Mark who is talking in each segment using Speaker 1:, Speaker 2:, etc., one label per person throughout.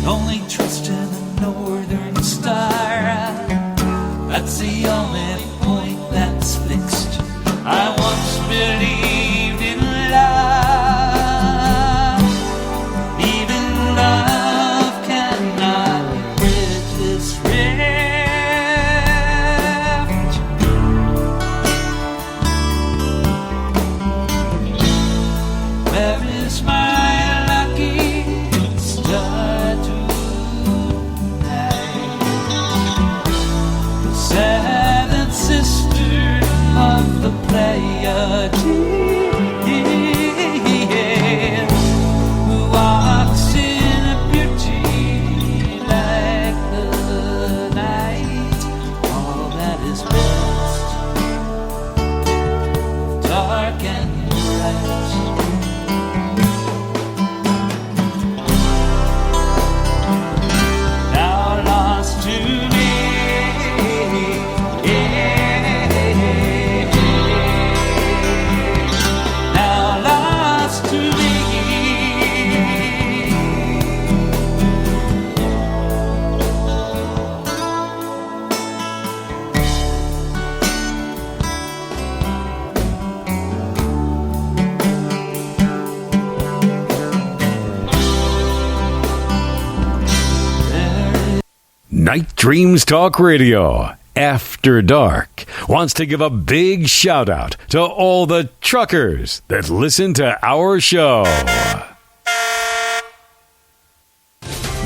Speaker 1: only trust in the northern star. That's the only point that's fixed. I once believed in love. Even love cannot bridge this rift. Where is my lucky star tonight? The seventh sister of the Pleiades, who walks in a beauty like the night. All that is best, dark and bright. Now lost to me, now lost to me.
Speaker 2: Night Dreams Talk Radio, After Dark, wants to give a big shout out to all the truckers that listen to our show.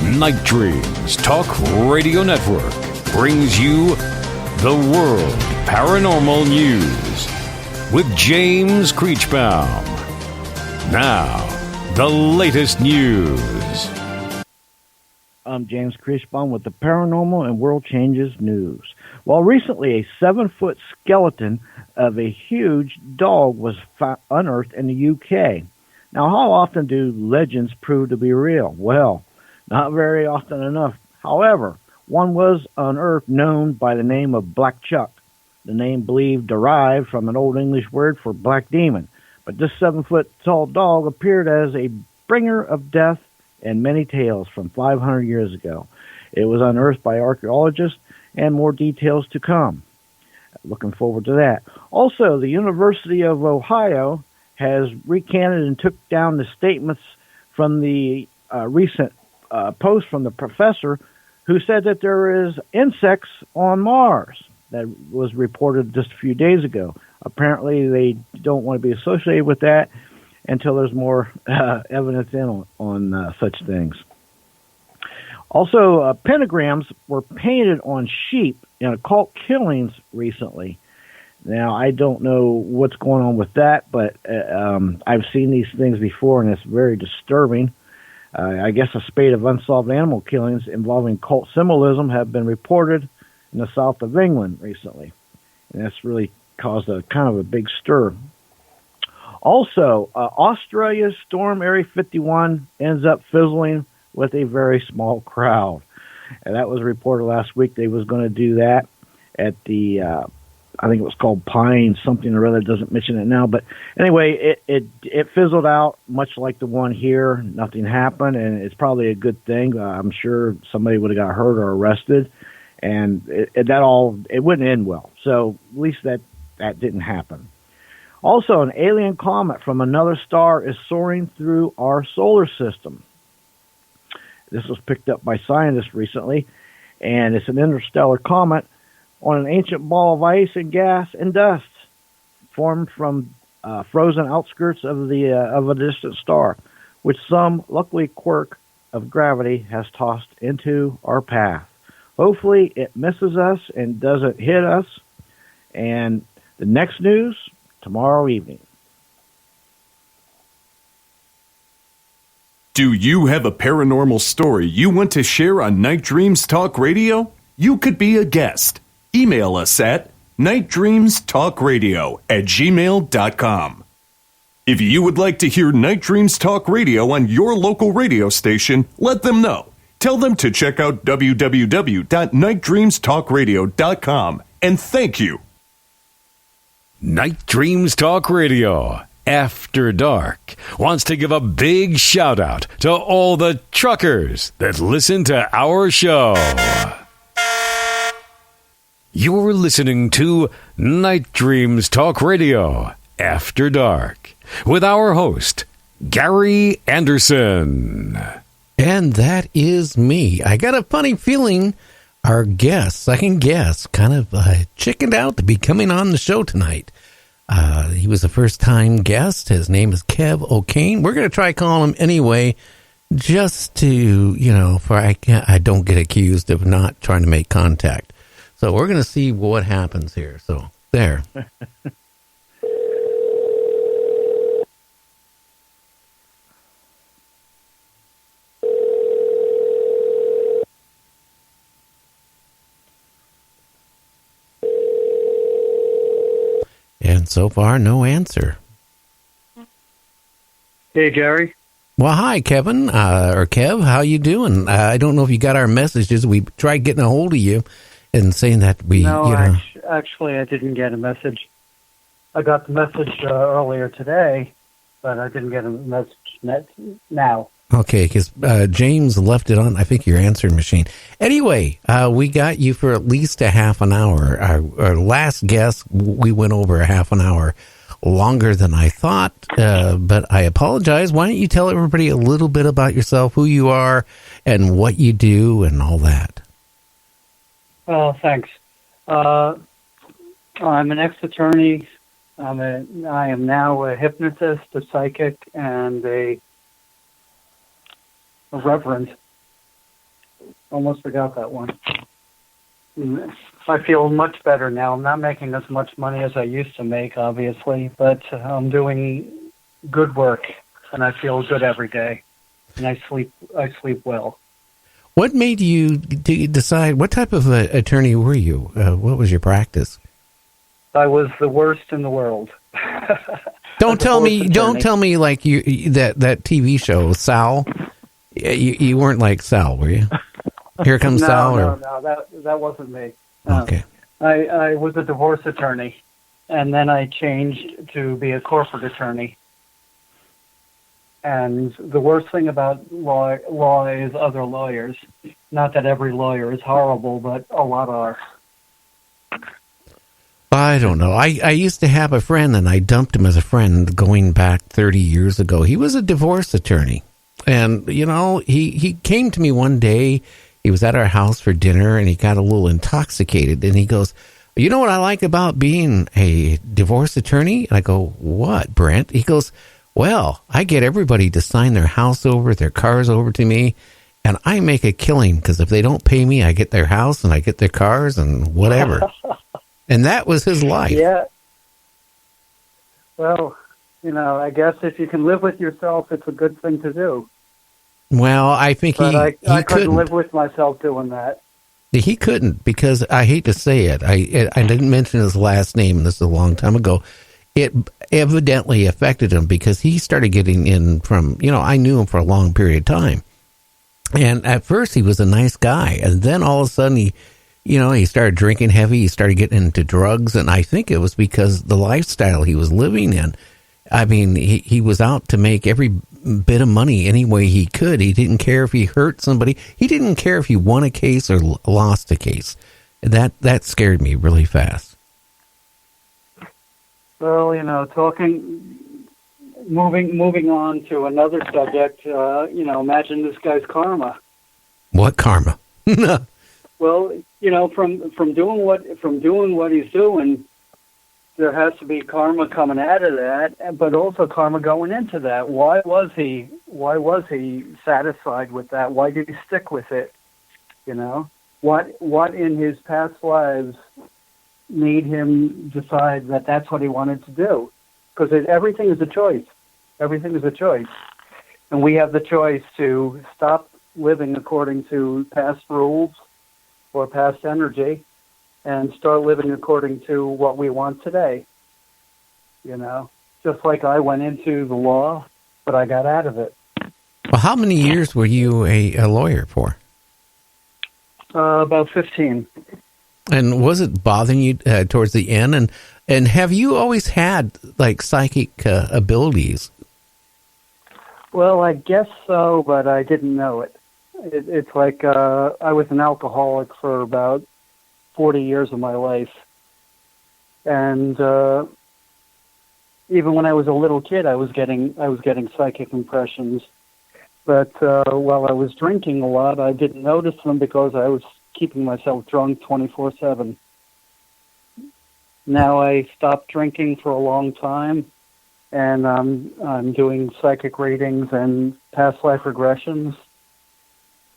Speaker 2: Night Dreams Talk Radio Network brings you the World Paranormal News with James Creechbaum. Now, the latest news.
Speaker 3: I'm James Creechbaum with the Paranormal and World Changes News. Well, recently a 7-foot skeleton of a huge dog was unearthed in the UK. Now, how often do legends prove to be real? Well, not very often enough. However, one was unearthed known by the name of Black Chuck, the name believed derived from an Old English word for black demon. But this 7-foot tall dog appeared as a bringer of death and many tales from 500 years ago. It was unearthed by archaeologists, and more details to come. Looking forward to that. Also, the University of Ohio has recanted and took down the statements from the recent post from the professor who said that there is insects on Mars. That was reported just a few days ago. Apparently, they don't want to be associated with that until there's more evidence on such things. Also, pentagrams were painted on sheep in occult killings recently. Now, I don't know what's going on with that, but I've seen these things before, and it's very disturbing. I guess a spate of unsolved animal killings involving cult symbolism have been reported in the south of England recently, and that's really caused a kind of a big stir. Also, Australia's Storm Area 51 ends up fizzling with a very small crowd. And that was reported last week. They was going to do that at the, I think it was called Pine, something or other, doesn't mention it now. But anyway, it fizzled out, much like the one here. Nothing happened, and it's probably a good thing. I'm sure somebody would have got hurt or arrested, and it wouldn't end well. So at least that didn't happen. Also, an alien comet from another star is soaring through our solar system. This was picked up by scientists recently, and it's an interstellar comet on an ancient ball of ice and gas and dust formed from frozen outskirts of a distant star, which some luckily quirk of gravity has tossed into our path. Hopefully, it misses us and doesn't hit us. And the next news tomorrow evening.
Speaker 4: Do you have a paranormal story you want to share on Night Dreams Talk Radio? You could be a guest. Email us at nightdreamstalkradio@gmail.com. If you would like to hear Night Dreams Talk Radio on your local radio station, let them know. Tell them to check out www.nightdreamstalkradio.com. And thank you.
Speaker 2: Night Dreams Talk Radio, After Dark wants to give a big shout out to all the truckers that listen to our show. You're listening to Night Dreams Talk Radio After Dark with our host, Gary Anderson.
Speaker 5: And that is me. I got a funny feeling our guest, second guest, kind of chickened out to be coming on the show tonight. He was a first-time guest. His name is Kev O'Kane. We're going to try calling him anyway, just to, for I don't get accused of not trying to make contact. So we're going to see what happens here. So there. And so far, no answer.
Speaker 6: Hey, Gary.
Speaker 5: Well, hi, Kevin, or Kev. How you doing? I don't know if you got our messages. We tried getting a hold of you and saying that we,
Speaker 6: actually, I didn't get a message. I got the message earlier today, but I didn't get a message now.
Speaker 5: Okay, because James left it on, I think, your answering machine. Anyway, we got you for at least a half an hour. Our last guest, we went over a half an hour longer than I thought, but I apologize. Why don't you tell everybody a little bit about yourself, who you are, and what you do, and all that?
Speaker 6: Oh, thanks. I'm an ex-attorney. I am now a hypnotist, a psychic, and a reverend. Almost forgot that one. I feel much better now. I'm not making as much money as I used to make, obviously, but I'm doing good work, and I feel good every day, and I sleep well.
Speaker 5: What made you decide? What type of attorney were you? What was your practice?
Speaker 6: I was the worst in the world.
Speaker 5: Don't tell me like that TV show, Sal. You weren't like Sal, were you? Here comes Sal.
Speaker 6: No, that wasn't me. No.
Speaker 5: Okay.
Speaker 6: I was a divorce attorney, and then I changed to be a corporate attorney. And the worst thing about law is other lawyers. Not that every lawyer is horrible, but a lot are.
Speaker 5: I don't know. I used to have a friend, and I dumped him as a friend going back 30 years ago. He was a divorce attorney. And, he came to me one day. He was at our house for dinner, and he got a little intoxicated. And he goes, you know what I like about being a divorce attorney? And I go, what, Brent? He goes, well, I get everybody to sign their house over, their cars over to me, and I make a killing because if they don't pay me, I get their house and I get their cars and whatever. And that was his life.
Speaker 6: Yeah. Well, I guess if you can live with yourself, it's a good thing to do.
Speaker 5: Well, I think
Speaker 6: I
Speaker 5: couldn't
Speaker 6: couldn't live with myself doing that.
Speaker 5: He couldn't, because I hate to say it. I didn't mention his last name, and this is a long time ago. It evidently affected him because he started getting in from, I knew him for a long period of time. And at first he was a nice guy. And then all of a sudden he started drinking heavy. He started getting into drugs. And I think it was because the lifestyle he was living in. I mean, he was out to make every bit of money any way he could. He didn't care if he hurt somebody. He didn't care if he won a case or lost a case. That scared me really fast.
Speaker 6: Well, moving on to another subject, imagine this guy's karma.
Speaker 5: What karma?
Speaker 6: Well, from doing what he's doing, there has to be karma coming out of that, but also karma going into that. Why was he satisfied with that? Why did he stick with it? What in his past lives made him decide that that's what he wanted to do? Because everything is a choice. Everything is a choice. And we have the choice to stop living according to past rules or past energy and start living according to what we want today. Just like I went into the law, but I got out of it.
Speaker 5: Well, how many years were you a lawyer for?
Speaker 6: About 15.
Speaker 5: And was it bothering you towards the end? And And have you always had like psychic abilities?
Speaker 6: Well, I guess so, but I didn't know it. It's like I was an alcoholic for about 40 years of my life. And even when I was a little kid, I was getting psychic impressions. But while I was drinking a lot, I didn't notice them because I was keeping myself drunk 24/7. Now I stopped drinking for a long time, and I'm doing psychic readings and past life regressions,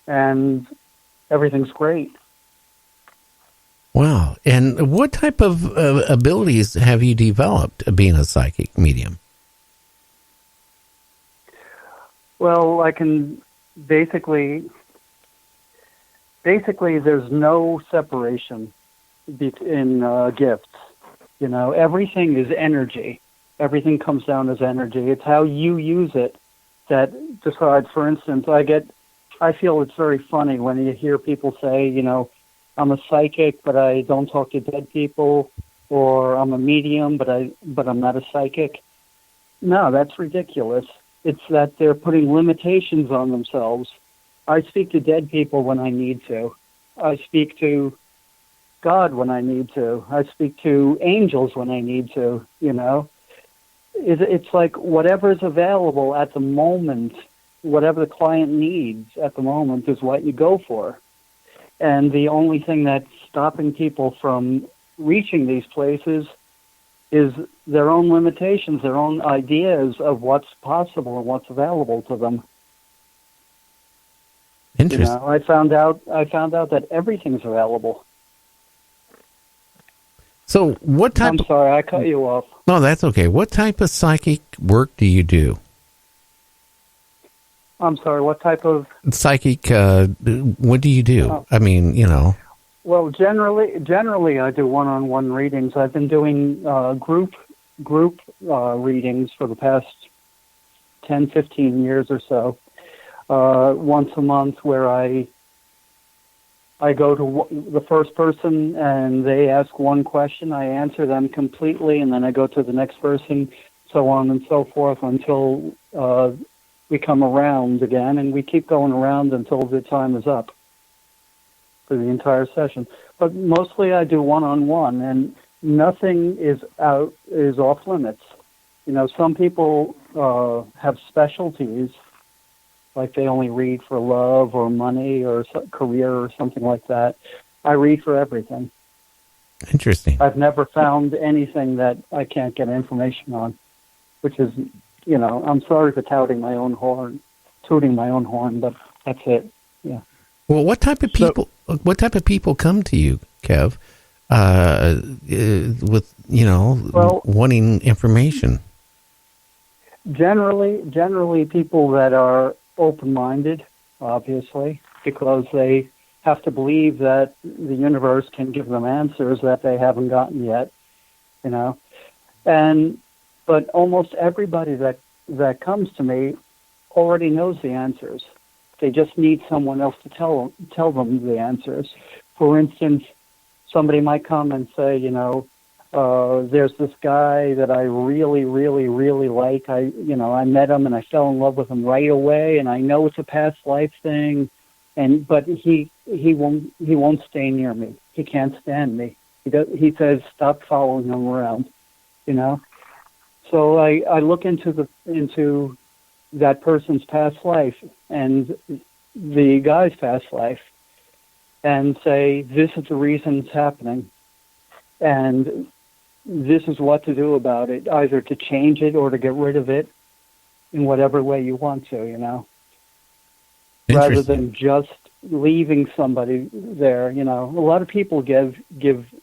Speaker 6: and everything's great.
Speaker 5: Wow. And what type of abilities have you developed being a psychic medium?
Speaker 6: Well, I can basically there's no separation in gifts. You know, everything is energy. Everything comes down as energy. It's how you use it that decides. For instance, I feel it's very funny when you hear people say, you know, I'm a psychic, but I don't talk to dead people, or I'm a medium, but I'm not a psychic. No, that's ridiculous. It's that they're putting limitations on themselves. I speak to dead people when I need to. I speak to God when I need to. I speak to angels when I need to, you know. It's like whatever's available at the moment, whatever the client needs at the moment is what you go for. And the only thing that's stopping people from reaching these places is their own limitations, their own ideas of what's possible and what's available to them.
Speaker 5: Interesting.
Speaker 6: You know, I found out that everything's available.
Speaker 5: So what type...
Speaker 6: I'm sorry, I cut you off.
Speaker 5: No, that's okay. What type of psychic work do you do?
Speaker 6: I'm sorry, what type of...
Speaker 5: Psychic, what do you do? I mean, you know...
Speaker 6: Well, generally, I do one-on-one readings. I've been doing group readings for the past 10, 15 years or so. Once a month, where I go to the first person and they ask one question, I answer them completely, and then I go to the next person, so on and so forth until we come around again, and we keep going around until the time is up for the entire session. But mostly I do one-on-one, and nothing is off limits. You know, some people have specialties, like they only read for love or money or career or something like that. I read for everything.
Speaker 5: Interesting.
Speaker 6: I've never found anything that I can't get information on, which is, you know, I'm sorry for tooting my own horn, but that's it. Yeah.
Speaker 5: Well, what type of people? What type of people come to you, Kev, with wanting information?
Speaker 6: Generally, people that are open-minded, obviously, because they have to believe that the universe can give them answers that they haven't gotten yet, you know. But almost everybody that comes to me already knows the answers. They just need someone else to tell them the answers. For instance, somebody might come and say, you know, there's this guy that I really, really, really like. I met him and I fell in love with him right away, and I know it's a past life thing, but he won't stay near me. He can't stand me. He says, stop following him around, you know. So I look into that person's past life and the guy's past life and say, this is the reason it's happening, and this is what to do about it, either to change it or to get rid of it in whatever way you want to, you know, rather than just leaving somebody there. You know, a lot of people give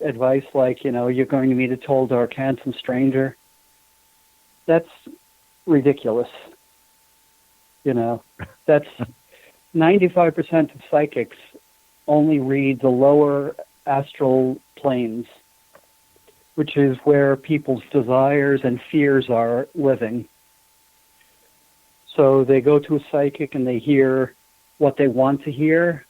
Speaker 6: advice like, you know, you're going to meet a tall, dark, handsome stranger. That's ridiculous. You know, that's 95% of psychics only read the lower astral planes, which is where people's desires and fears are living. So they go to a psychic and they hear what they want to hear,